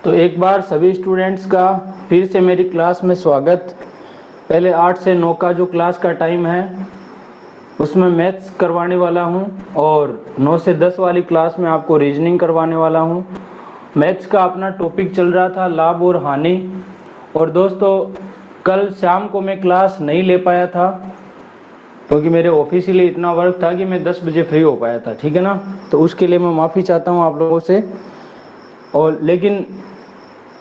तो एक बार सभी स्टूडेंट्स का फिर से मेरी क्लास में स्वागत। पहले 8 से 9 का जो क्लास का टाइम है उसमें मैथ्स करवाने वाला हूं और 9 से 10 वाली क्लास में आपको रीजनिंग करवाने वाला हूं। मैथ्स का अपना टॉपिक चल रहा था लाभ और हानि। और दोस्तों कल शाम को मैं क्लास नहीं ले पाया था क्योंकि मेरे ऑफिशियली इतना वर्क था कि मैं 10 बजे फ्री हो पाया था, ठीक है ना। तो उसके लिए मैं माफ़ी चाहता हूं आप लोगों से। और लेकिन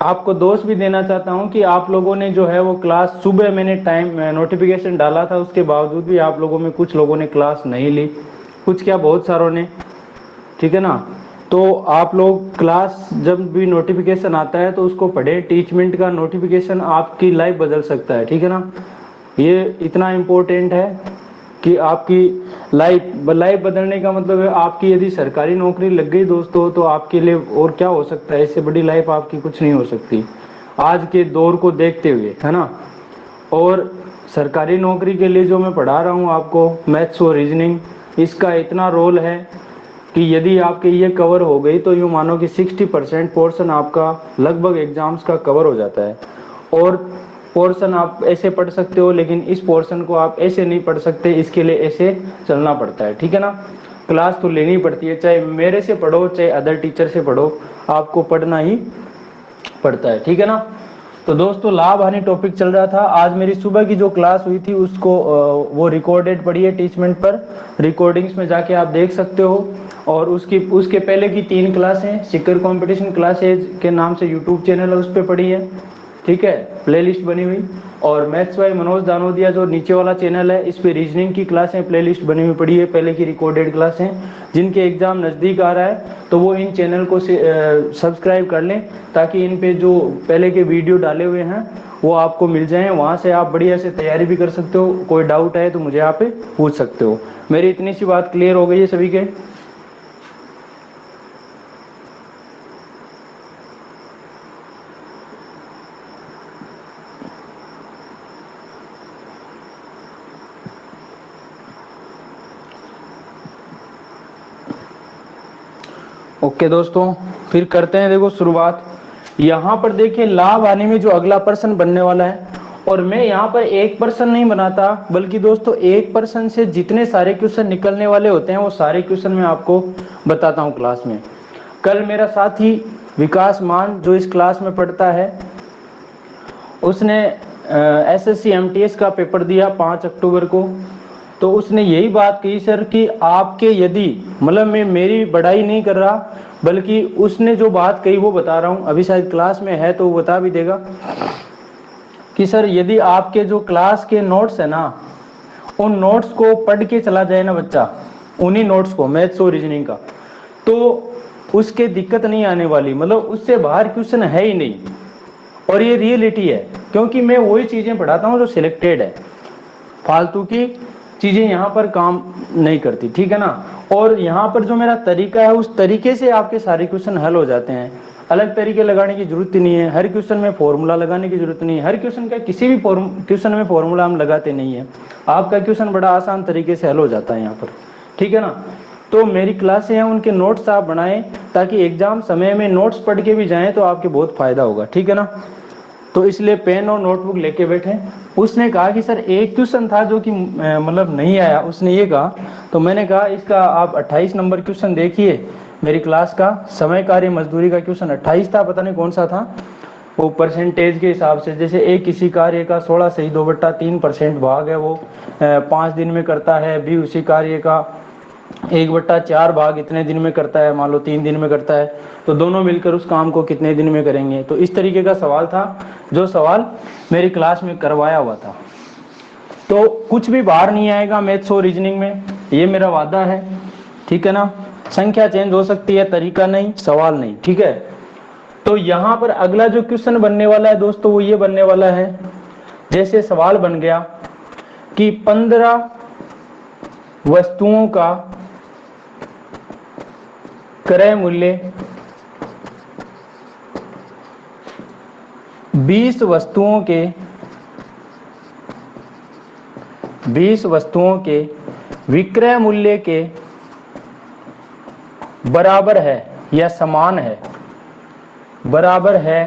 आपको दोष भी देना चाहता हूं कि आप लोगों ने जो है वो क्लास सुबह मैंने टाइम नोटिफिकेशन डाला था, उसके बावजूद भी आप लोगों में कुछ लोगों ने क्लास नहीं ली, कुछ क्या बहुत सारों ने, ठीक है ना। तो आप लोग क्लास जब भी नोटिफिकेशन आता है तो उसको पढ़े। टीचमेंट का नोटिफिकेशन आपकी लाइफ बदल सकता है, ठीक है ना। ये इतना इम्पोर्टेंट है कि आपकी लाइफ बदलने का मतलब है आपकी यदि सरकारी नौकरी लग गई दोस्तों तो आपके लिए और क्या हो सकता है। इससे बड़ी लाइफ आपकी कुछ नहीं हो सकती आज के दौर को देखते हुए, है ना। और सरकारी नौकरी के लिए जो मैं पढ़ा रहा हूँ आपको मैथ्स और रीजनिंग, इसका इतना रोल है कि यदि आपके ये कवर हो गई तो यूँ मानो कि 60% पोर्शन आपका लगभग एग्जाम्स का कवर हो जाता है। और पोर्शन आप ऐसे पढ़ सकते हो, लेकिन इस पोर्शन को आप ऐसे नहीं पढ़ सकते, इसके लिए ऐसे चलना पड़ता है, ठीक है ना। क्लास तो लेनी पड़ती है, चाहे मेरे से पढ़ो चाहे अदर टीचर से पढ़ो, आपको पढ़ना ही पड़ता है, ठीक है ना। तो दोस्तों लाभ हानि टॉपिक चल रहा था। आज मेरी सुबह की जो क्लास हुई थी उसको वो रिकॉर्डेड पड़ी है टीचमेंट पर, रिकॉर्डिंग्स में जाके आप देख सकते हो। और उसके पहले की 3 क्लासें सिकर कंपटीशन क्लासेज के नाम से यूट्यूब चैनल है उस पर पड़ी है, ठीक है, प्लेलिस्ट बनी हुई। और मैथ्स बाय मनोज दानोदिया जो नीचे वाला चैनल है इस पे रीजनिंग की क्लासें प्लेलिस्ट बनी हुई पड़ी है, पहले की रिकॉर्डेड क्लासें। जिनके एग्जाम नज़दीक आ रहा है तो वो इन चैनल को सब्सक्राइब कर लें ताकि इन पे जो पहले के वीडियो डाले हुए हैं वो आपको मिल जाएं। वहाँ से आप बढ़िया से तैयारी भी कर सकते हो। कोई डाउट है तो मुझे आप पूछ सकते हो। मेरी इतनी सी बात क्लियर हो गई है सभी के। ओके दोस्तों फिर करते हैं देखो शुरुआत। यहाँ पर देखिए लाभ हानि में जो अगला प्रश्न बनने वाला है, और मैं यहाँ पर एक प्रश्न नहीं बनाता बल्कि दोस्तों एक प्रश्न से जितने सारे क्वेश्चन निकलने वाले होते हैं वो सारे क्वेश्चन मैं आपको बताता हूँ क्लास में। कल मेरा साथी विकास मान जो इस क्लास में पढ़ता है उसने SSC MTS का पेपर दिया 5 अक्टूबर को। तो उसने यही बात कही सर कि आपके यदि मतलब मैं मेरी बड़ाई नहीं कर रहा बल्कि उसने जो बात कही वो बता रहा हूँ, अभी शायद क्लास में है तो वो बता भी देगा कि सर यदि आपके जो क्लास के नोट्स है ना उन नोट्स को पढ़ के चला जाए ना बच्चा, उन्हीं नोट्स को मैथ्स और रीजनिंग का, तो उसके दिक्कत नहीं आने वाली, मतलब उससे बाहर क्वेश्चन है ही नहीं। और ये रियलिटी है क्योंकि मैं वही चीजें पढ़ाता हूँ जो सिलेक्टेड है, फालतू की चीजें यहाँ पर काम नहीं करती, ठीक है ना। और यहाँ पर जो मेरा तरीका है उस तरीके से आपके सारे क्वेश्चन हल हो जाते हैं। अलग तरीके लगाने की जरूरत ही नहीं है, हर क्वेश्चन में फॉर्मूला लगाने की जरूरत नहीं है, हर क्वेश्चन का किसी भी क्वेश्चन में फॉर्मूला हम लगाते नहीं है। आपका क्वेश्चन बड़ा आसान तरीके से हल हो जाता है यहाँ पर, ठीक है ना। तो मेरी क्लासें हैं उनके नोट्स आप बनाएं ताकि एग्जाम समय में नोट्स पढ़ के भी जाएं तो आपके बहुत फायदा होगा, ठीक है ना। तो इसलिए पेन और नोटबुक लेके बैठे। उसने कहा कि सर एक क्वेश्चन था जो कि मतलब नहीं आया, उसने ये कहा। तो मैंने कहा इसका आप 28 नंबर क्वेश्चन देखिए मेरी क्लास का, समय कार्य मजदूरी का क्वेश्चन 28 था, पता नहीं कौन सा था वो परसेंटेज के हिसाब से। जैसे एक किसी कार्य का 16 सही 2/3% भाग है वो 5 दिन में करता है, भी उसी कार्य का 1/4 भाग इतने दिन में करता है, मान लो 3 दिन में करता है, तो दोनों मिलकर उस काम को कितने दिन में करेंगे। तो इस तरीके का सवाल था जो सवाल मेरी क्लास में करवाया हुआ था। तो कुछ भी बाहर नहीं आएगा मैथ्स और रीजनिंग में, ये मेरा वादा है, ठीक है ना। संख्या चेंज हो सकती है, तरीका नहीं, सवाल नहीं, ठीक है। तो यहाँ पर अगला जो क्वेश्चन बनने वाला है दोस्तों वो ये बनने वाला है, जैसे सवाल बन गया कि 15 वस्तुओं का क्रय मूल्य 20 वस्तुओं के विक्रय मूल्य के बराबर है या समान है। बराबर है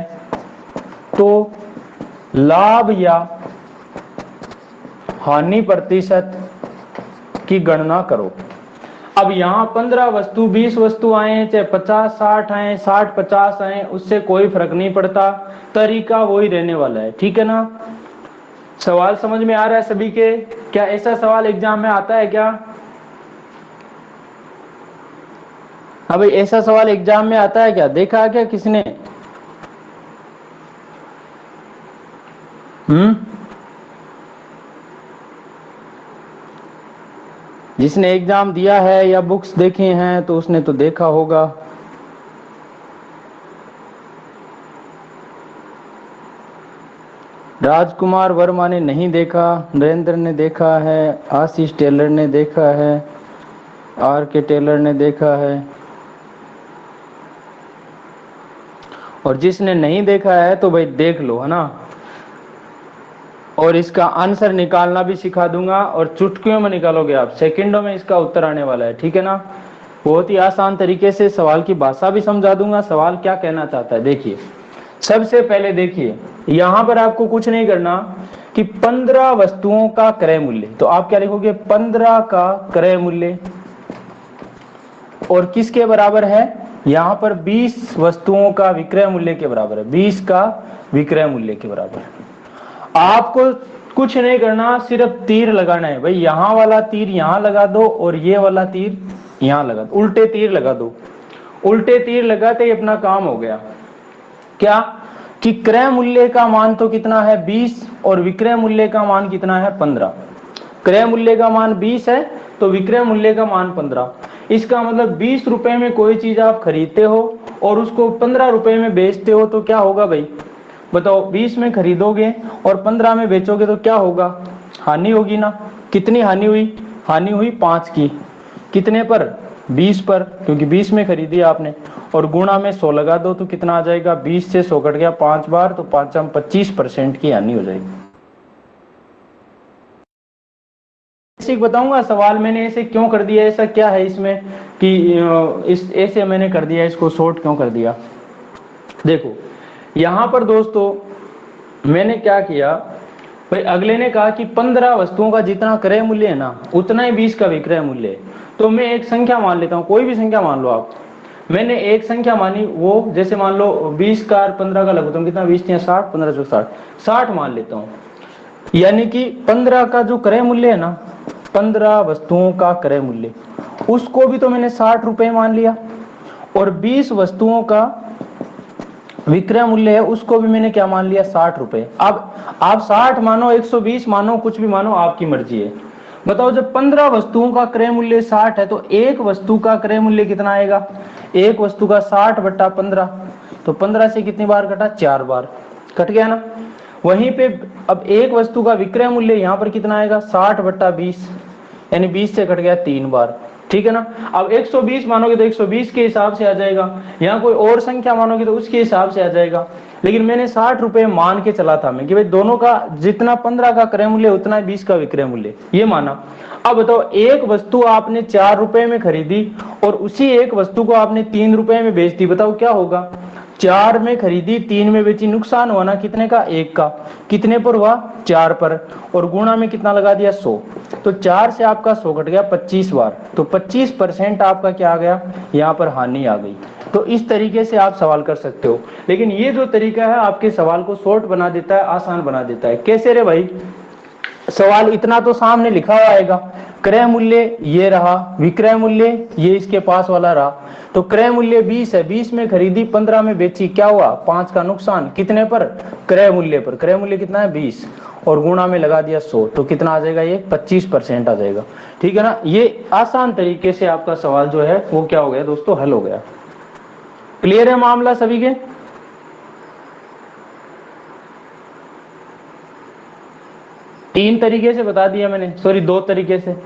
तो लाभ या हानि प्रतिशत की गणना करो। अब यहाँ 15 वस्तु 20 वस्तु आए, चाहे 50 60 आए, 60 50 आए, उससे कोई फर्क नहीं पड़ता, तरीका वही रहने वाला है। ठीक है ना? सवाल समझ में आ रहा है सभी के? क्या ऐसा सवाल एग्जाम में आता है क्या? हाँ भाई, ऐसा सवाल एग्जाम में आता है क्या? देखा क्या किसने? जिसने एग्जाम दिया है या बुक्स देखे हैं तो उसने तो देखा होगा। राजकुमार वर्मा ने नहीं देखा, नरेंद्र ने देखा है, आशीष टेलर ने देखा है, आर के टेलर ने देखा है, और जिसने नहीं देखा है तो भाई देख लो, है ना? और इसका आंसर निकालना भी सिखा दूंगा, और चुटकियों में निकालोगे आप, सेकंडों में इसका उत्तर आने वाला है। ठीक है ना? बहुत ही आसान तरीके से सवाल की भाषा भी समझा दूंगा, सवाल क्या कहना चाहता है। देखिए, सबसे पहले देखिए, यहां पर आपको कुछ नहीं करना कि 15 वस्तुओं का क्रय मूल्य, तो आप क्या लिखोगे? 15 का क्रय मूल्य, और किसके बराबर है? यहां पर 20 वस्तुओं का विक्रय मूल्य के बराबर है, 20 का विक्रय मूल्य के बराबर है। आपको कुछ नहीं करना, सिर्फ तीर लगाना है भाई। यहां वाला तीर यहां लगा दो और ये वाला तीर यहां लगा दो, उल्टे तीर लगा दो। उल्टे तीर लगाते ही अपना काम हो गया। क्या? कि क्रय मूल्य का मान तो कितना है? 20, और विक्रय मूल्य का मान कितना है? 15। क्रय मूल्य का मान 20 है तो विक्रय मूल्य का मान 15। इसका मतलब 20 रुपए में कोई चीज आप खरीदते हो और उसको 15 रुपए में बेचते हो तो क्या होगा भाई? बताओ, 20 में खरीदोगे और 15 में बेचोगे तो क्या होगा? हानि होगी ना? कितनी हानि हुई? हानि हुई 5 की। कितने पर? 20 पर, क्योंकि 20 में खरीदी आपने, और गुणा में 100 लगा दो तो कितना आ जाएगा? 20 से 100 कट गया 5 बार, तो 25% की हानि हो जाएगी। बताऊंगा सवाल मैंने ऐसे क्यों कर दिया, ऐसा क्या है इसमें कि इस ऐसे मैंने कर दिया, इसको शॉर्ट क्यों कर दिया। देखो, यहां पर दोस्तों मैंने क्या किया भाई, अगले ने कहा कि 15 वस्तुओं का जितना क्रय मूल्य है ना, उतना ही 20 का विक्रय मूल्य है। तो मैं एक संख्या मान लेता हूं, कोई भी संख्या मान लो आप। मैंने एक संख्या मानी, वो जैसे मान लो 20 का 15 का लगभग कितना? 20 या 60, 15 जो 60, 60 मान लेता हूं। यानी कि 15 का जो क्रय मूल्य है ना, 15 वस्तुओं का क्रय मूल्य, उसको भी तो मैंने 60 रुपए मान लिया, और 20 वस्तुओं का विक्रय मूल्य है उसको भी मैंने क्या मान लिया? 60 रुपए। अब आप 60 मानो, 120 मानो, कुछ भी मानो, आपकी मर्जी है। बताओ, जब 15 वस्तुओं का क्रय मूल्य 60 है तो एक वस्तु का क्रय मूल्य कितना आएगा? एक वस्तु का 60 बटा 15, तो 15 से कितनी बार कटा? 4 बार कट गया ना? वहीं पे अब एक वस्तु का विक्रय मूल्य यहां पर कितना आएगा? 60 बटा 20, यानी 20 से कट गया 3 बार। ठीक है ना? अब 120 मानोगे तो 120 के हिसाब से आ जाएगा, यहाँ कोई और संख्या मानोगे तो उसके हिसाब से आ जाएगा। लेकिन मैंने 60 रुपए मान के चला था मैं कि भाई दोनों का जितना 15 का क्रय मूल्य उतना ही 20 का विक्रय मूल्य, ये माना। अब बताओ, एक वस्तु आपने 4 रुपए में खरीदी और उसी एक वस्तु को आपने 3 रुपए में बेच दी, बताओ क्या होगा? 4 में खरीदी 3 में बेची, नुकसान हुआ ना? कितने का? 1 का। कितने पर हुआ? 4 पर, और गुणा में कितना लगा दिया? 100। तो 4 से आपका 100 घट गया 25 बार, तो 25% आपका क्या आ गया? यहाँ पर हानि आ गई। तो इस तरीके से आप सवाल कर सकते हो, लेकिन ये जो तरीका है आपके सवाल को शॉर्ट बना देता है, आसान बना देता है। कैसे रे भाई? सवाल इतना तो सामने लिखा हुआ आएगा, क्रय मूल्य ये रहा, विक्रय मूल्य ये इसके पास वाला रहा। तो क्रय मूल्य 20 है, 20 में खरीदी 15 में बेची, क्या हुआ? 5 का नुकसान। कितने पर? क्रय मूल्य पर। क्रय मूल्य कितना है? 20, और गुणा में लगा दिया 100, तो कितना आ जाएगा? ये 25% आ जाएगा। ठीक है ना? ये आसान तरीके से आपका सवाल जो है वो क्या हो गया दोस्तों? हल हो गया। क्लियर है मामला सभी के? तीन तरीके से बता दिया मैंने, सॉरी 2 तरीके से।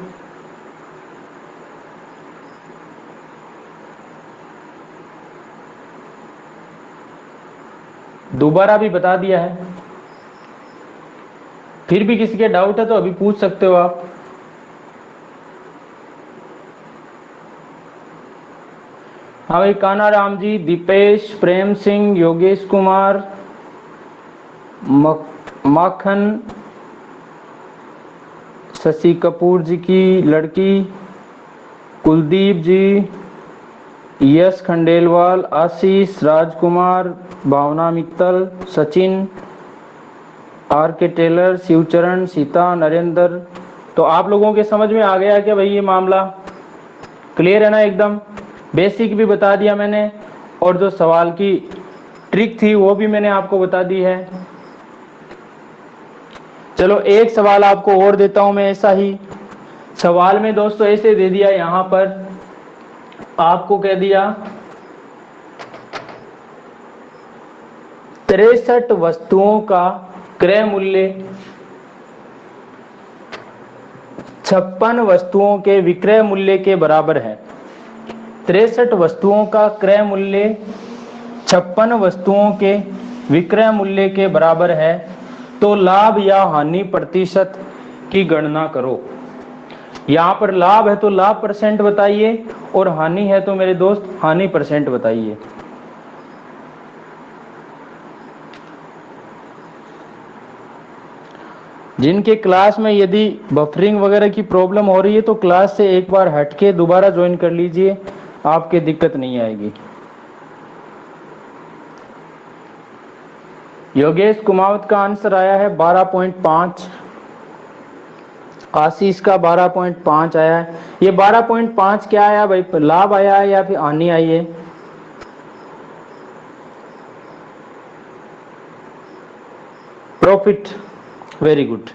दोबारा भी बता दिया है, फिर भी किसी के डाउट है तो अभी पूछ सकते हो आप। हाँ भाई, कान्हा राम जी, दीपेश, प्रेम सिंह, योगेश कुमार, माखन, शशि कपूर जी की लड़की, कुलदीप जी, यश खंडेलवाल, आशीष, राजकुमार, भावना मित्तल, सचिन, आर के टेलर, शिवचरण, सीता, नरेंद्र। तो आप लोगों के समझ में आ गया क्या भाई ये मामला? क्लियर है ना एकदम? बेसिक भी बता दिया मैंने और जो सवाल की ट्रिक थी वो भी मैंने आपको बता दी है। चलो एक सवाल आपको और देता हूं मैं ऐसा ही। सवाल में दोस्तों ऐसे दे दिया, यहां पर आपको कह दिया 63 वस्तुओं का क्रय मूल्य 56 वस्तुओं के विक्रय मूल्य के बराबर है। 63 वस्तुओं का क्रय मूल्य 56 वस्तुओं के विक्रय मूल्य के बराबर है, तो लाभ या हानि प्रतिशत की गणना करो। यहां पर लाभ है तो लाभ परसेंट बताइए और हानि है तो मेरे दोस्त हानि परसेंट बताइए। जिनके क्लास में यदि बफरिंग वगैरह की प्रॉब्लम हो रही है तो क्लास से एक बार हटके दोबारा ज्वाइन कर लीजिए, आपके दिक्कत नहीं आएगी। योगेश कुमावत का आंसर आया है 12.5, आशीष का 12.5 आया है। ये 12.5 क्या आया भाई, लाभ आया है या फिर हानि आई है? Profit, very good.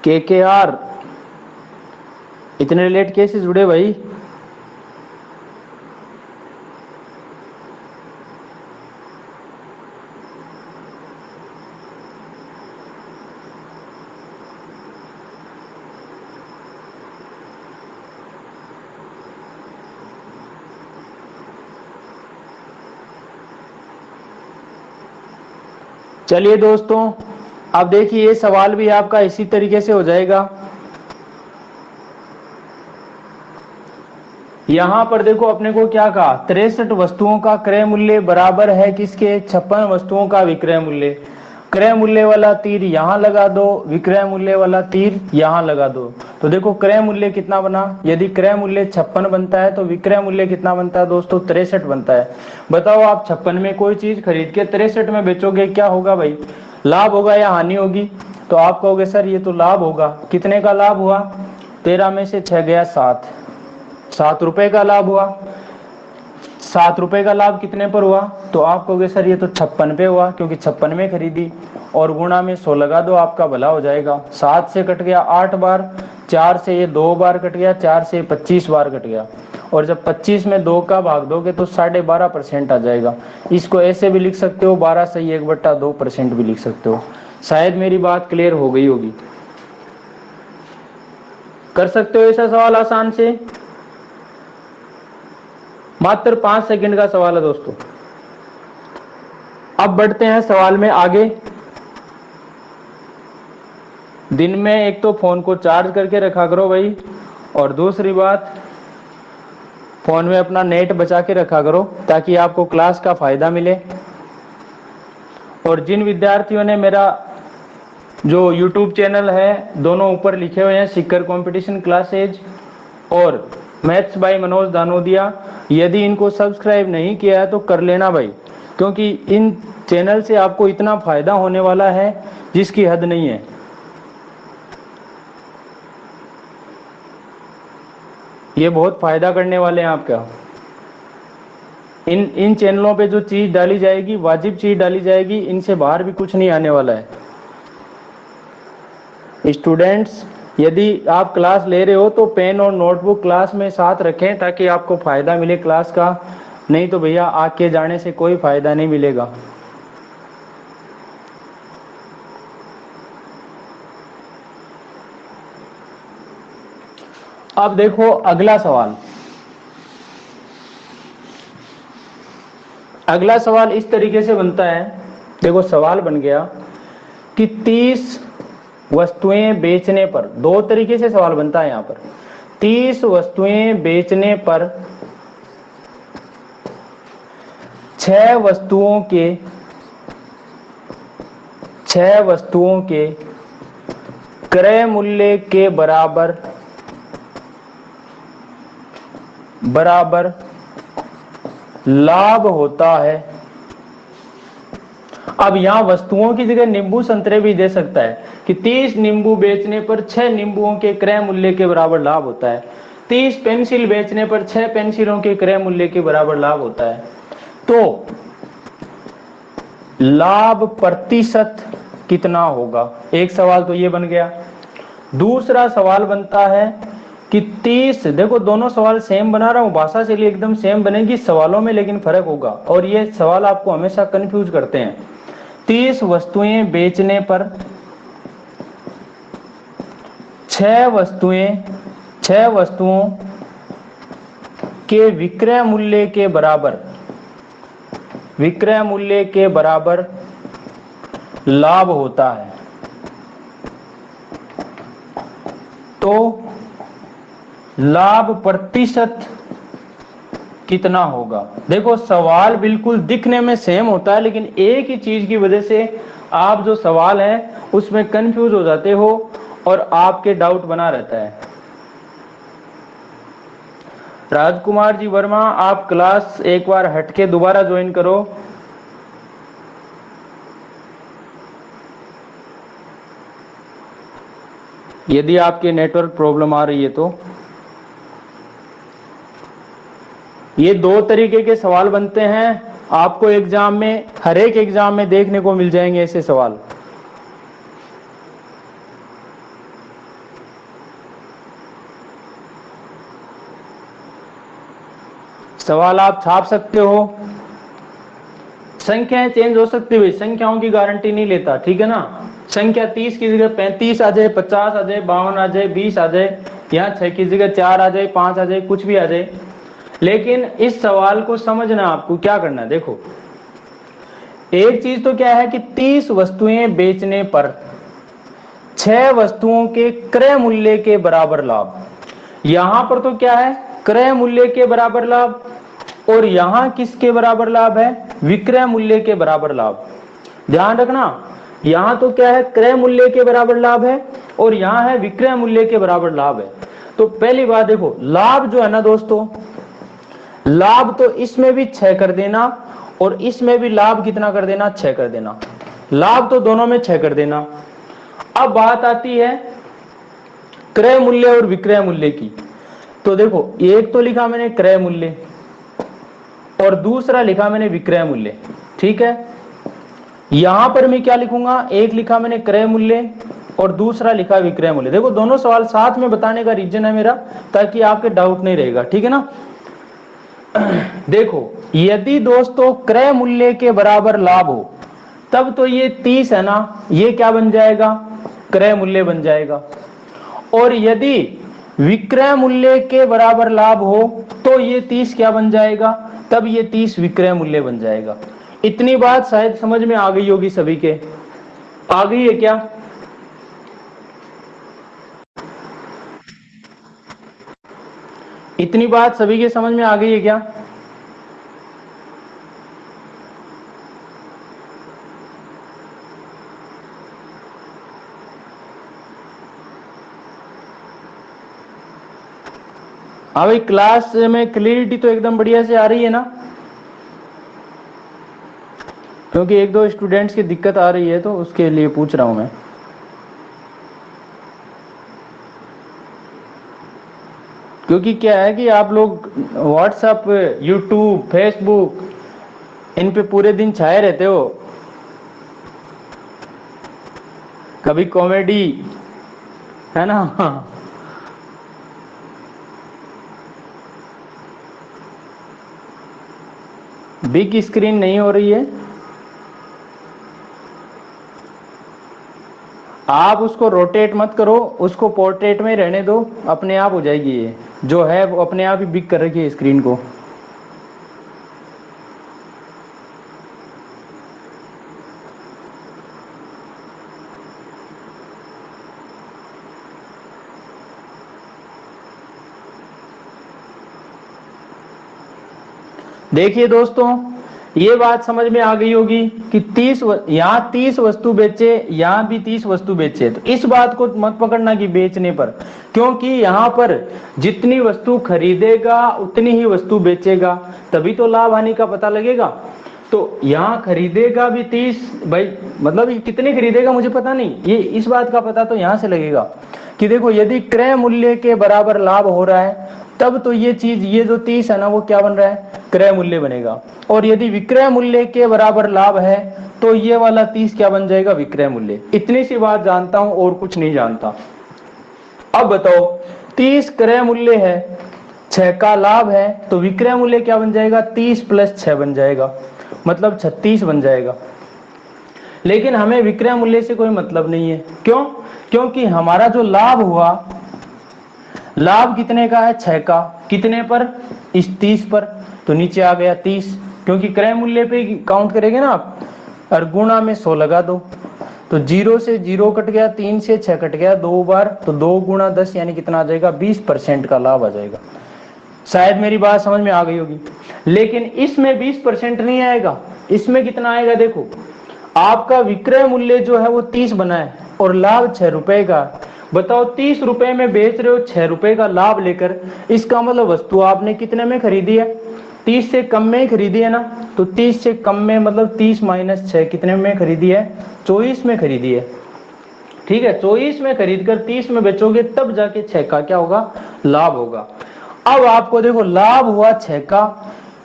KKR, इतने लेट कैसे जुड़े भाई? चलिए दोस्तों, अब देखिए ये सवाल भी आपका इसी तरीके से हो जाएगा। यहां पर देखो अपने को क्या कहा, 63 वस्तुओं का क्रय मूल्य बराबर है किसके, 56 वस्तुओं का विक्रय मूल्य। क्रय मूल्य वाला तीर यहां लगा दो, विक्रय मूल्य वाला तीर यहां लगा दो। तो देखो क्रय मूल्य कितना बना, यदि क्रय मूल्य 56 बनता है तो विक्रय मूल्य कितना बनता है दोस्तों, 63 बनता है। बताओ आप 56 में कोई चीज खरीद के 63 में बेचोगे, क्या होगा भाई, लाभ होगा या हानि होगी? तो आप कहोगे सर ये तो लाभ होगा। कितने का लाभ हुआ, 13 में से 6 गया 7, 7 रुपए का लाभ हुआ। 7 रुपए का लाभ कितने पर हुआ, तो आप कहोगे सर ये तो 56 पे हुआ, क्योंकि 56 में खरीदी। और गुणा में 100 लगा दो, आपका भला हो जाएगा। 7 से कट गया 8 बार, 4 से ये 2 बार कट गया, 4 से 25 बार कट गया। और जब 25 में 2 का भाग दोगे तो 12.5% आ जाएगा। इसको ऐसे भी लिख सकते हो, 12 से 1/2% भी लिख सकते हो। शायद मेरी बात क्लियर हो गई होगी। कर सकते हो ऐसा सवाल आसान से, मात्र 5 सेकंड का सवाल है दोस्तों। अब बढ़ते हैं सवाल में आगे। दिन में एक तो फोन को चार्ज करके रखा करो भाई, और दूसरी बात फोन में अपना नेट बचा के रखा करो ताकि आपको क्लास का फायदा मिले। और जिन विद्यार्थियों ने मेरा जो YouTube चैनल है, दोनों ऊपर लिखे हुए हैं, सीकर कंपटीशन क्लासेज और मैथ्स बाय मनोज दानोदिया, यदि इनको सब्सक्राइब नहीं किया है तो कर लेना भाई, क्योंकि इन चैनल से आपको इतना फायदा होने वाला है जिसकी हद नहीं है। ये बहुत फायदा करने वाले हैं आपका। इन चैनलों पे जो चीज डाली जाएगी वाजिब चीज डाली जाएगी, इनसे बाहर भी कुछ नहीं आने वाला है। स्टूडेंट्स यदि आप क्लास ले रहे हो तो पेन और नोटबुक क्लास में साथ रखें ताकि आपको फायदा मिले क्लास का, नहीं तो भैया आके जाने से कोई फायदा नहीं मिलेगा। अब देखो अगला सवाल। अगला सवाल इस तरीके से बनता है, देखो सवाल बन गया कि 30 वस्तुएं बेचने पर, दो तरीके से सवाल बनता है यहां पर। 30 वस्तुएं बेचने पर 6 वस्तुओं के क्रय मूल्य के बराबर लाभ होता है। अब यहां वस्तुओं की जगह नींबू संतरे भी दे सकता है कि 30 नींबू बेचने पर 6 नींबुओं के क्रय मूल्य के बराबर लाभ होता है। 30 पेंसिल बेचने पर 6 पेंसिलों के क्रय मूल्य के बराबर लाभ होता है। तो लाभ प्रतिशत कितना होगा? एक सवाल तो ये बन गया। दूसरा सवाल बनता है कि 30, देखो दोनों सवाल सेम बना रहा हूं, भाषा शैली एकदम सेम बनेगी सवालों में, लेकिन फर्क होगा और ये सवाल आपको हमेशा कंफ्यूज करते हैं। 30 वस्तुएं बेचने पर 6 वस्तुओं के विक्रय मूल्य के बराबर लाभ होता है। तो लाभ प्रतिशत कितना होगा? देखो सवाल बिल्कुल दिखने में सेम होता है, लेकिन एक ही चीज की वजह से आप जो सवाल है उसमें कंफ्यूज हो जाते हो और आपके डाउट बना रहता है। राजकुमार जी वर्मा, आप क्लास एक बार हटके दोबारा ज्वाइन करो। यदि आपके नेटवर्क प्रॉब्लम आ रही है तो। ये दो तरीके के सवाल बनते हैं, आपको एग्जाम में, हर एक एग्जाम में देखने को मिल जाएंगे ऐसे सवाल। सवाल आप छाप सकते हो, संख्याएं चेंज हो सकती है, संख्याओं की गारंटी नहीं लेता, ठीक है ना। संख्या 30 की जगह 35 आ जाए, 50 आ जाए, 52 आ जाए, 20 आ जाए, यहाँ 6 की जगह 4 आ जाए, 5 आ जाए, कुछ भी आ जाए। लेकिन इस सवाल को समझना आपको क्या करना है। देखो एक चीज तो क्या है कि 30 वस्तुएं बेचने पर 6 वस्तुओं के क्रय मूल्य के बराबर लाभ। यहां पर तो क्या है, क्रय मूल्य के बराबर लाभ, और यहां किसके बराबर लाभ है? विक्रय मूल्य के बराबर लाभ। ध्यान रखना, यहां तो क्या है, क्रय मूल्य के बराबर लाभ है और यहां है विक्रय मूल्य के बराबर लाभ है। तो पहली बात देखो, लाभ जो है ना दोस्तों, लाभ तो इसमें भी 6 कर देना और इसमें भी लाभ कितना कर देना? 6 कर देना। लाभ तो दोनों में 6 कर देना। अब बात आती है क्रय मूल्य और विक्रय मूल्य की। तो देखो एक तो लिखा मैंने क्रय मूल्य और दूसरा लिखा मैंने विक्रय मूल्य, ठीक है। यहां पर मैं क्या लिखूंगा, एक लिखा मैंने क्रय मूल्य और दूसरा लिखा विक्रय मूल्य। देखो दोनों सवाल साथ में बताने का रीजन है मेरा, ताकि आपके डाउट नहीं रहेगा, ठीक है ना। देखो यदि दोस्तों क्रय मूल्य के बराबर लाभ हो तब तो ये 30 है ना, ये क्या बन जाएगा? क्रय मूल्य बन जाएगा। और यदि विक्रय मूल्य के बराबर लाभ हो तो ये 30 क्या बन जाएगा? तब ये 30 विक्रय मूल्य बन जाएगा। इतनी बात शायद समझ में आ गई होगी सभी के। आ गई है क्या? इतनी बात सभी के समझ में आ गई है क्या? हाँ भाई, क्लास में क्लियरिटी तो एकदम बढ़िया से आ रही है ना? क्योंकि एक दो स्टूडेंट्स की दिक्कत आ रही है तो उसके लिए पूछ रहा हूं मैं। क्योंकि क्या है कि आप लोग व्हाट्सएप, यूट्यूब, फेसबुक इन पे पूरे दिन छाए रहते हो, कभी कॉमेडी, है ना। बिग स्क्रीन नहीं हो रही है, आप उसको रोटेट मत करो, उसको पोर्ट्रेट में रहने दो, अपने आप हो जाएगी। ये जो है वो अपने आप ही बिग कर रखी है स्क्रीन को। देखिए दोस्तों, ये बात समझ में आ गई होगी कि यहाँ 30 वस्तु बेचे, यहाँ भी 30 वस्तु बेचे। तो इस बात को मत पकड़ना कि बेचने पर, क्योंकि यहाँ पर जितनी वस्तु खरीदेगा उतनी ही वस्तु बेचेगा, तभी तो लाभ हानि का पता लगेगा। तो यहाँ खरीदेगा भी 30, भाई मतलब कितने खरीदेगा मुझे पता नहीं, ये इस बात का पता तो यहाँ से लगेगा कि देखो यदि क्रय मूल्य के बराबर लाभ हो रहा है तब तो ये चीज, ये जो 30 है ना, वो क्या बन रहा है, क्रय मूल्य बनेगा। और यदि विक्रय मूल्य के बराबर लाभ है तो ये वाला 30 क्या बन जाएगा, विक्रय मूल्य। इतनी सी बात जानता हूं और कुछ नहीं जानता। अब बताओ, 30 क्रय मूल्य है, 6 का लाभ है, तो विक्रय मूल्य क्या बन जाएगा, 30 + 6 बन जाएगा, मतलब 36 बन जाएगा। लेकिन हमें विक्रय मूल्य से कोई मतलब नहीं है। क्यों? क्योंकि हमारा जो लाभ हुआ, लाभ कितने का है, 6 का, कितने पर, इस 30 पर, तो नीचे आ गया 30, क्योंकि क्रय मूल्य पे काउंट करेंगे ना आप, और गुणा में 100 लगा दो, तो 0 से 0 कट गया, 3 से 6 कट गया 2 बार, तो 2 × 10 यानी कितना आ जाएगा, 20% का लाभ आ जाएगा। शायद मेरी बात समझ में आ गई होगी। लेकिन इसमें 20% नहीं आएगा, इसमें कितना आएगा, देखो आपका विक्रय मूल्य जो है वो 30 बना है और लाभ 6 रुपए का। बताओ 30 रुपए में बेच रहे हो 6 रुपए का लाभ लेकर, इसका मतलब वस्तु आपने कितने में खरीदी है, 30 से कम में ही खरीदी है ना। तो 30 से कम में मतलब 30 - 6 कितने में खरीदी है, 24 में खरीदी है। ठीक है, 24 में खरीद कर 30 में बेचोगे तब जाके 6 का क्या होगा, लाभ होगा। अब आपको देखो लाभ हुआ 6 का,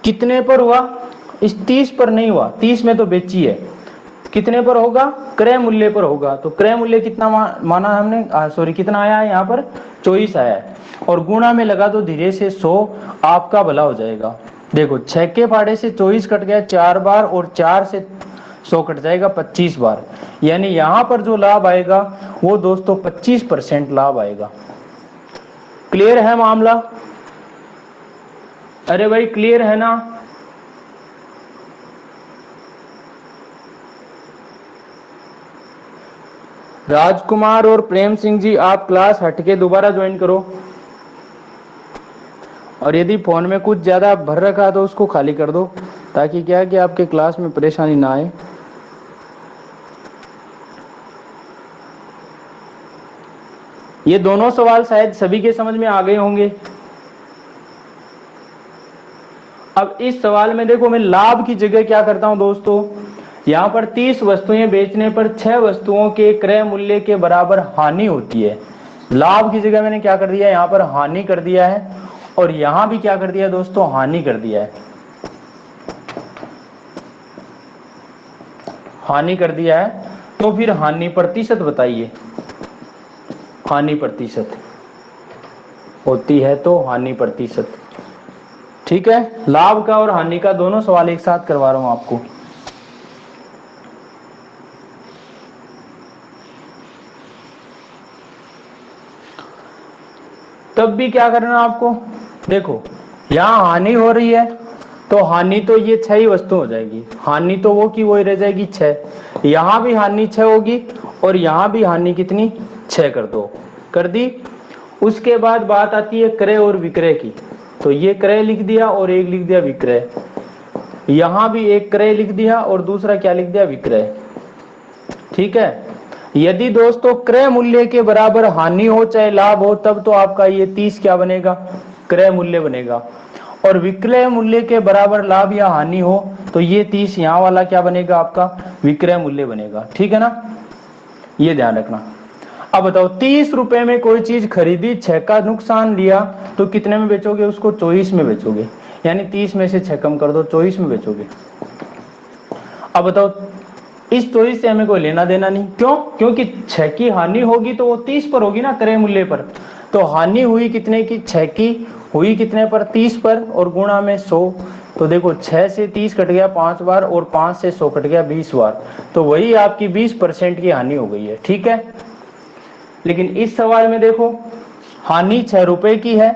कितने पर हुआ, इस 30 पर नहीं हुआ, 30 में तो बेची है, कितने पर होगा, क्रय मूल्य पर होगा। तो क्रय मूल्य कितना माना है हमने, सॉरी कितना आया है यहाँ पर, 24 आया है, और गुणा में लगा दो धीरे से 100, आपका भला हो जाएगा। देखो 6 के फाड़े से 24 कट गया 4 बार, और 4 से 100 कट जाएगा 25 बार, यानी यहाँ पर जो लाभ आएगा वो दोस्तों 25% लाभ आएगा। क्लियर है मामला? अरे भाई क्लियर है ना? राजकुमार और प्रेम सिंह जी, आप क्लास हटके दोबारा ज्वाइन करो, और यदि फोन में कुछ ज्यादा भर रखा तो उसको खाली कर दो, ताकि क्या है कि आपके क्लास में परेशानी ना आए। ये दोनों सवाल शायद सभी के समझ में आ गए होंगे। अब इस सवाल में देखो, मैं लाभ की जगह क्या करता हूं दोस्तों, यहाँ पर 30 वस्तुएं बेचने पर 6 वस्तुओं के क्रय मूल्य के बराबर हानि होती है। लाभ की जगह मैंने क्या कर दिया, यहाँ पर हानि कर दिया है, और यहां भी क्या कर दिया दोस्तों, हानि कर दिया है, हानि कर दिया है। तो फिर हानि प्रतिशत बताइए, हानि प्रतिशत होती है तो हानि प्रतिशत। ठीक है, लाभ का और हानि का दोनों सवाल एक साथ करवा रहा हूं आपको। तब भी क्या करना आपको, देखो यहां हानि हो रही है, तो हानि तो ये 6 ही वस्तु हो जाएगी, हानि तो वो की वो ही रह जाएगी 6, यहां भी हानि 6 होगी, और यहां भी हानि कितनी, 6 कर दो, कर दी। उसके बाद बात आती है क्रय और विक्रय की, तो ये क्रय लिख दिया और एक लिख दिया विक्रय, यहां भी एक क्रय लिख दिया और दूसरा क्या लिख दिया, विक्रय। ठीक है, यदि दोस्तों क्रय मूल्य के बराबर हानि हो चाहे लाभ हो, तब तो आपका ये 30 क्या बनेगा, क्रय मूल्य बनेगा, और विक्रय मूल्य के बराबर लाभ या हानि हो तो ये 30 यहाँ वाला क्या बनेगा, आपका विक्रय मूल्य बनेगा। ठीक है ना, ये ध्यान रखना। अब बताओ 30 रुपए में कोई चीज खरीदी, 6 का नुकसान लिया, तो कितने में बेचोगे उसको, 24 में बेचोगे, यानी 30 में से 6 कम कर दो, 24 में बेचोगे। अब बताओ इस चोरी से हमें कोई लेना देना नहीं। क्यों? क्योंकि 6 की हानि होगी तो वो 30 पर होगी ना, क्रय मूल्य पर। तो हानि हुई कितने की? 6 की हुई कितने पर? 30 पर, और गुणा में 100। तो देखो 6 से 30 कट गया 5 बार, और 5 से 100 कट गया 20 बार, तो वही आपकी 20% की हानि हो गई है। ठीक है, लेकिन इस सवाल में देखो हानि 6 रुपए की है,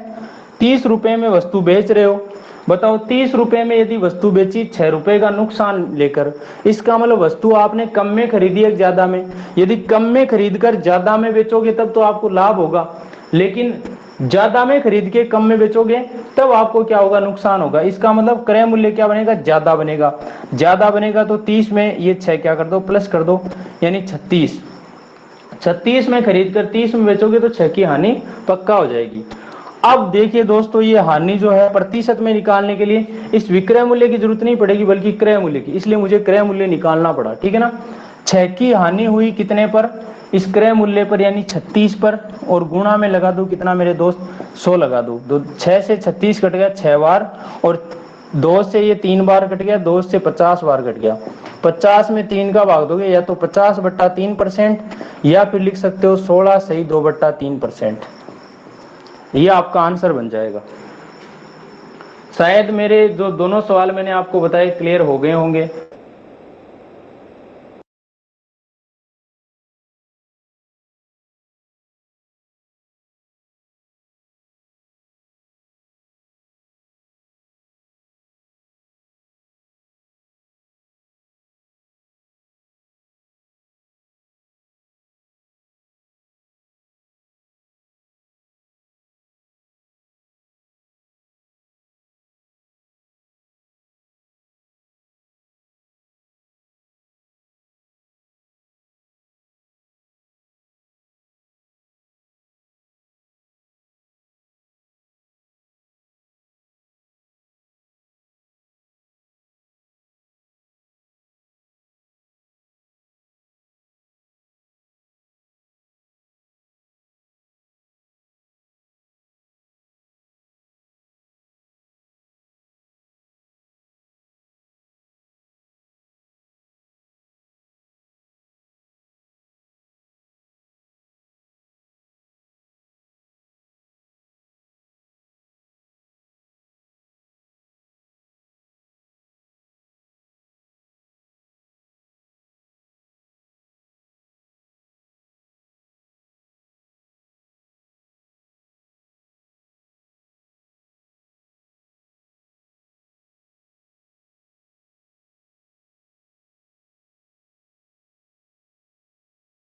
30 रुपए में वस्तु बेच रहे हो। बताओ 30 रुपए में यदि वस्तु बेची 6 रुपए का नुकसान लेकर, इसका मतलब वस्तु आपने कम में खरीदी है ज्यादा में। यदि कम में खरीद कर ज्यादा में बेचोगे तब तो आपको लाभ होगा, लेकिन ज्यादा में खरीद के कम में बेचोगे तब आपको क्या होगा? नुकसान होगा। इसका मतलब क्रय मूल्य क्या बनेगा? ज्यादा बनेगा। ज्यादा बनेगा तो 30 में ये 6 क्या कर दो? प्लस कर दो, यानी 36। 36 में खरीद कर 30 में बेचोगे तो 6 की हानि पक्का हो जाएगी। अब देखिए दोस्तों, ये हानि जो है प्रतिशत में निकालने के लिए इस विक्रय मूल्य की जरूरत नहीं पड़ेगी, बल्कि क्रय मूल्य की, इसलिए मुझे क्रय मूल्य निकालना पड़ा। ठीक है ना, 6 की हानि हुई कितने पर? इस क्रय मूल्य पर, यानी 36 पर, और गुणा में लगा दो कितना मेरे दोस्त? 100 लगा दो। 6 से 36 कट गया 6 बार, और 2 से ये 3 बार कट गया, 2 से 50 बार कट गया। 50 में 3 का भाग दोगे या तो 50/3%, या फिर लिख सकते हो 16 सही 2/3%। ये आपका आंसर बन जाएगा। शायद मेरे जो दोनों सवाल मैंने आपको बताए क्लियर हो गए होंगे।